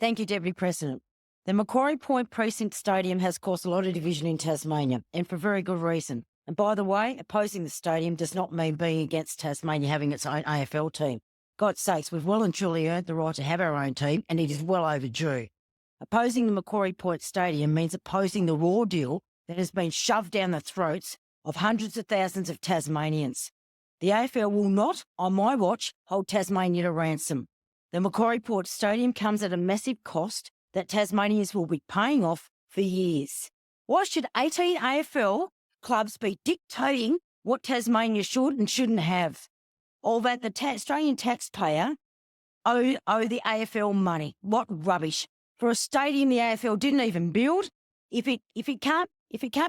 Thank you, Deputy President. The Macquarie Point Precinct Stadium has caused a lot of division in Tasmania, and for very good reason. And by the way, opposing the stadium does not mean being against Tasmania having its own AFL team. God's sakes, we've well and truly earned the right to have our own team, and it is well overdue. Opposing the Macquarie Point Stadium means opposing the raw deal that has been shoved down the throats of hundreds of thousands of Tasmanians. The AFL will not, on my watch, hold Tasmania to ransom. The Macquarie Point Stadium comes at a massive cost that Tasmanians will be paying off for years. Why should 18 AFL clubs be dictating what Tasmania should and shouldn't have? Or that the Australian taxpayer owe the AFL money? What rubbish. For a stadium the AFL didn't even build, if it can't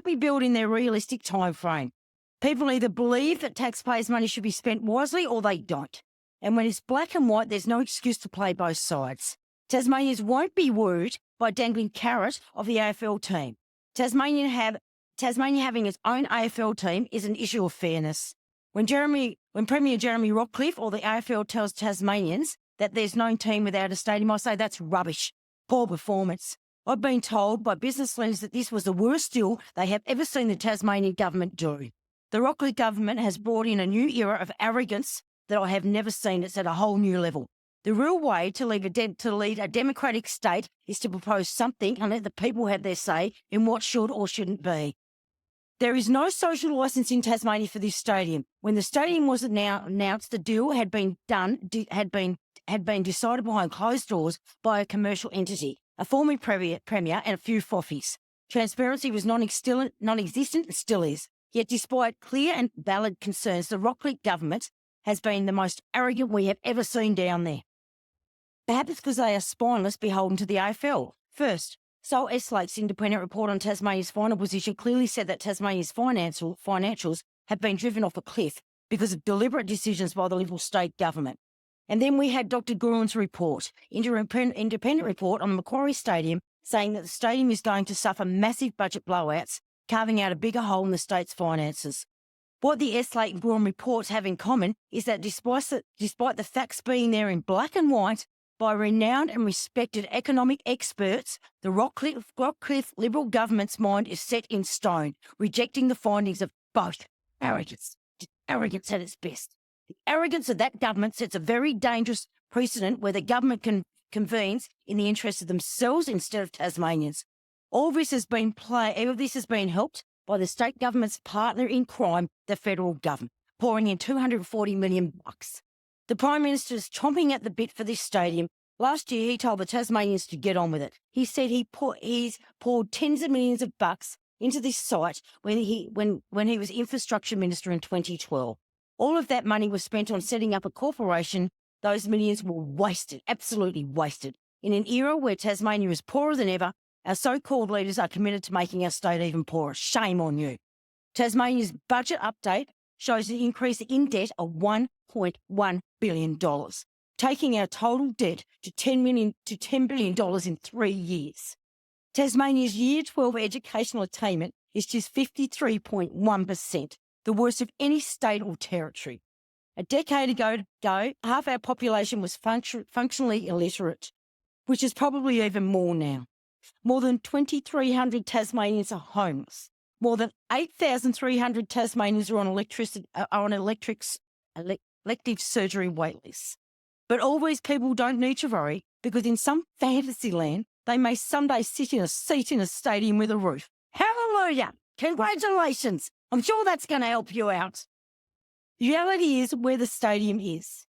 be built in their realistic time frame. People either believe that taxpayers' money should be spent wisely or they don't. And when it's black and white, there's no excuse to play both sides. Tasmanians won't be wooed by dangling carrot of the AFL team. Tasmania having its own AFL team is an issue of fairness. When Premier Jeremy Rockliff or the AFL tells Tasmanians that there's no team without a stadium, I say that's rubbish. Poor performance. I've been told by business leaders that this was the worst deal they have ever seen the Tasmanian government do. The Rockliff government has brought in a new era of arrogance that I have never seen. It's at a whole new level. The real way to lead a democratic state is to propose something and let the people have their say in what should or shouldn't be. There is no social licence in Tasmania for this stadium. When the stadium was announced, the deal had been decided behind closed doors by a commercial entity, a former premier and a few foffies. Transparency was non-existent and still is. Yet despite clear and valid concerns, the Rockliff government has been the most arrogant we have ever seen down there. Perhaps because they are spineless, beholden to the AFL. First, Sol Eslake's independent report on Tasmania's final position clearly said that Tasmania's financials have been driven off a cliff because of deliberate decisions by the Liberal state government. And then we had Dr. Gourin's report, independent report on the Macquarie Stadium, saying that the stadium is going to suffer massive budget blowouts, carving out a bigger hole in the state's finances. What the Eslake and Gourin reports have in common is that despite the facts being there in black and white by renowned and respected economic experts, the Rockliff Liberal government's mind is set in stone, rejecting the findings of both. Arrogance at its best. The arrogance of that government sets a very dangerous precedent where the government convenes in the interest of themselves instead of Tasmanians. All this has been helped by the state government's partner in crime, the federal government, pouring in $240 million. The Prime Minister is chomping at the bit for this stadium. Last year, he told the Tasmanians to get on with it. He said he's poured tens of millions of bucks into this site when he was Infrastructure Minister in 2012. All of that money was spent on setting up a corporation. Those millions were wasted, absolutely wasted. In an era where Tasmania is poorer than ever, our so-called leaders are committed to making our state even poorer. Shame on you. Tasmania's budget update shows an increase in debt of $1.1 billion, taking our total debt to $10 billion in 3 years. Tasmania's Year 12 educational attainment is just 53.1%, the worst of any state or territory. A decade ago, half our population was functionally illiterate, which is probably even more now. More than 2,300 Tasmanians are homeless. More than 8,300 Tasmanians are on elective surgery waitlists. But all these people don't need to worry because in some fantasy land, they may someday sit in a seat in a stadium with a roof. Hallelujah! Congratulations! I'm sure that's going to help you out. The reality is where the stadium is,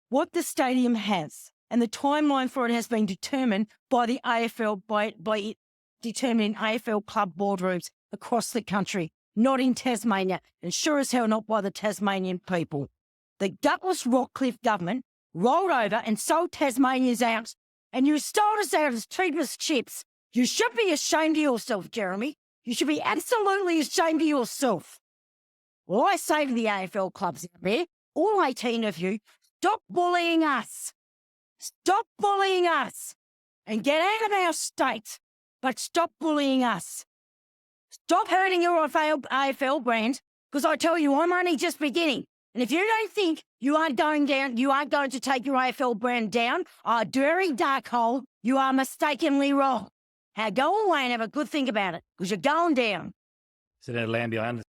what the stadium has, and the timeline for it has been determined by the AFL, by it determining AFL club boardrooms across the country, not in Tasmania, and sure as hell not by the Tasmanian people. The gutless Rockliff government rolled over and sold Tasmanians out, and you sold us out as cheap as chips. You should be ashamed of yourself, Jeremy. You should be absolutely ashamed of yourself. Well, I say to the AFL clubs out there, all 18 of you, stop bullying us. Stop bullying us and get out of our state, but stop bullying us. Stop hurting your AFL brand, because I tell you, I'm only just beginning. And if you don't think you aren't going to take your AFL brand down, a very dark hole, You are mistakenly wrong. Now go away and have a good think about it, because you're going down. Senator Lambie, I understand.